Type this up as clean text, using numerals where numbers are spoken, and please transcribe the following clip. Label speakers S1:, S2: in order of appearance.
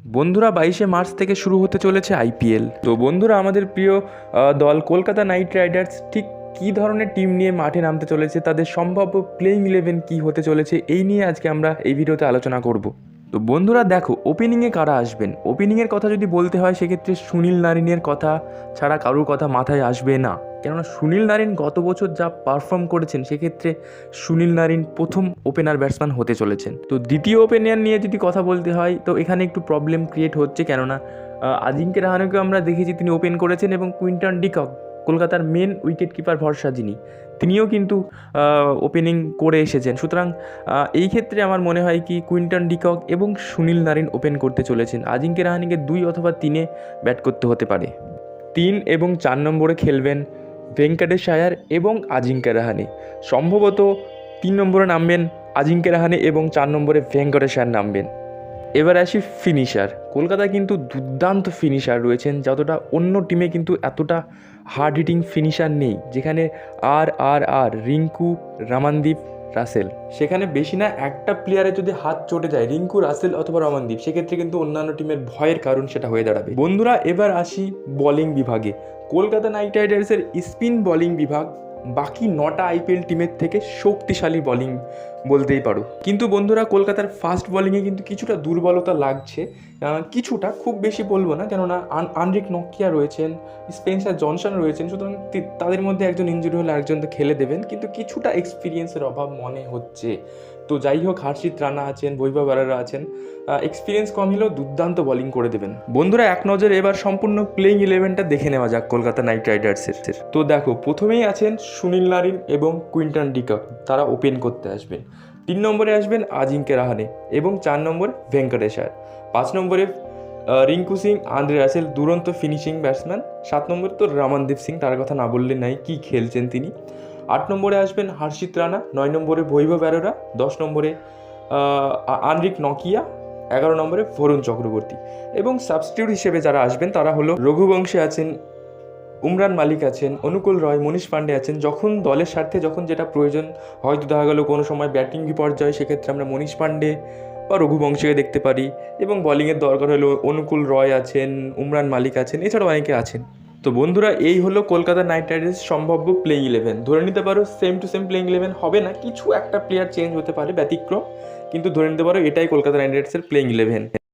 S1: বন্ধুরা 22শে মার্চ থেকে শুরু হতে চলেছে আইপিএল। তো বন্ধুরা, আমাদের প্রিয় দল কলকাতা নাইট রাইডার্স ঠিক কী ধরনের টিম নিয়ে মাঠে নামতে চলেছে, তাদের সম্ভাব্য প্লেইং 11 কী হতে চলেছে, এই নিয়ে আজকে আমরা এই ভিডিওতে আলোচনা করব। তো বন্ধুরা দেখো, ওপেনিংয়ে কারা আসবেন। ওপেনিংয়ের কথা যদি বলতে হয় সেক্ষেত্রে সুনীল নারিনের কথা ছাড়া কারোর কথা মাথায় আসবে না। কেননা সুনীল নারিন গত বছর যা পারফর্ম করেছেন সেক্ষেত্রে সুনীল নারিন প্রথম ওপেনার ব্যাটসম্যান হতে চলেছেন। তো দ্বিতীয় ওপেনার নিয়ে যদি কথা বলতে হয় তো এখানে একটু প্রবলেম ক্রিয়েট হচ্ছে, কেননা আজিঙ্কে রাহানেকেও আমরা দেখেছি তিনি ওপেন করেছেন, এবং কুইন্টন ডিকক কলকাতার মেন উইকেট কিপার ভরসা যিনি, তিনিও কিন্তু ওপেনিং করে এসেছেন। সুতরাং এই ক্ষেত্রে আমার মনে হয় কি কুইন্টন ডিকক এবং সুনীল নারিন ওপেন করতে চলেছেন। আজিঙ্কে রাহানেকে 2 অথবা 3-এ ব্যাট করতে হতে পারে। 3 এবং 4 নম্বরে খেলবেন ভেঙ্কটেশ আয়ার এবং আজিঙ্কে রাহানে। সম্ভবত 3 নম্বরে নামবেন আজিঙ্কে রাহানে এবং 4 নম্বরে ভেঙ্কটেশ আয়ার নামবেন। এবার আসি ফিনিশার। কলকাতায় কিন্তু দুর্দান্ত ফিনিশার রয়েছেন, যতটা অন্য টিমে কিন্তু এতটা হার্ড হিটিং ফিনিশার নেই। যেখানে আর রিঙ্কু, রমনদীপ, রাসেল, সেখানে বেশি না একটা প্লেয়ারের যদি হাত চটে যায়, রিঙ্কু, রাসেল অথবা রমনদীপ, সেক্ষেত্রে কিন্তু অন্যান্য টিমের ভয়ের কারণ সেটা হয়ে দাঁড়াবে। বন্ধুরা, এবার আসি বোলিং বিভাগে। কলকাতা নাইট রাইডার্সের স্পিন বোলিং বিভাগ বাকি 9টা আইপিএল টিমের থেকে শক্তিশালী বোলিং বলতেই পারো। কিন্তু বন্ধুরা, কলকাতার ফাস্ট বোলিংয়ে কিন্তু কিছুটা দুর্বলতা লাগছে, কিছুটা, খুব বেশি বলবো না, কেননা আনরিক নকিয়া রয়েছেন, স্পেন্সার জনসন রয়েছেন। সুতরাং তাদের মধ্যে একজন ইনজুরি হলে আরেকজন তো খেলে দেবেন, কিন্তু কিছুটা এক্সপিরিয়েন্সের অভাব মনে হচ্ছে। তো যাই হোক, হর্ষিত রানা আছেন, বৈভব আরোরা আছেন, এক্সপিরিয়েন্স কম হলেও দুর্দান্ত বোলিং করে দেবেন। বন্ধুরা, এক নজরে এবার সম্পূর্ণ প্লেইং 11টা দেখে নেওয়া যাক কলকাতা নাইট রাইডার্সের। তো দেখো, প্রথমেই আছেন সুনীল নারিন এবং কুইন্টন ডিকক, তারা ওপেন করতে আসবেন। 3 নম্বরে আসবেন আজিঙ্কে রাহানে এবং 4 নম্বরে ভেঙ্কটেশ আয়ার। 5 নম্বরে রিঙ্কু সিং, আন্দ্রে রাসেল, দুরন্ত ফিনিশিং ব্যাটসম্যান। 7 নম্বরে তো রমনদীপ সিং, তার কথা না বললে নাই, কি খেলছেন তিনি। 8 নম্বরে আসবেন হর্ষিত রানা, 9 নম্বরে বৈভব আরোরা, 10 নম্বরে আনরিক নকিয়া, 11 নম্বরে বরুণ চক্রবর্তী। এবং সাবস্টিটিউট হিসেবে যারা আসবেন তারা হলো রঘুবংশী আছেন, উমরান মালিক আছেন, অনুকূল রয়, মনীষ পান্ডে আছেন। যখন দলের স্বার্থে যখন যেটা প্রয়োজন, হয়তো দেখা গেল কোনো সময় ব্যাটিং বিপর্যয়, সেক্ষেত্রে আমরা মনীষ পান্ডে বা রঘুবংশীকে দেখতে পারি। এবং বোলিংয়ের দরকার হলো অনুকূল রয় আছেন, উমরান মালিক আছেন, এছাড়াও অনেকে আছেন। তো বন্ধুরা, এই হলো কলকাতা নাইট রাইডার্স সম্ভাব্য প্লেইং 11। ধরে নিতে পারো সেম টু সেম প্লেইং 11 হবে না, কিছু একটা প্লেয়ার চেঞ্জ হতে পারে, ব্যতিক্রম, কিন্তু ধরে নিতে পারো এটাই কলকাতা নাইট রাইডার্সের প্লেইং 11।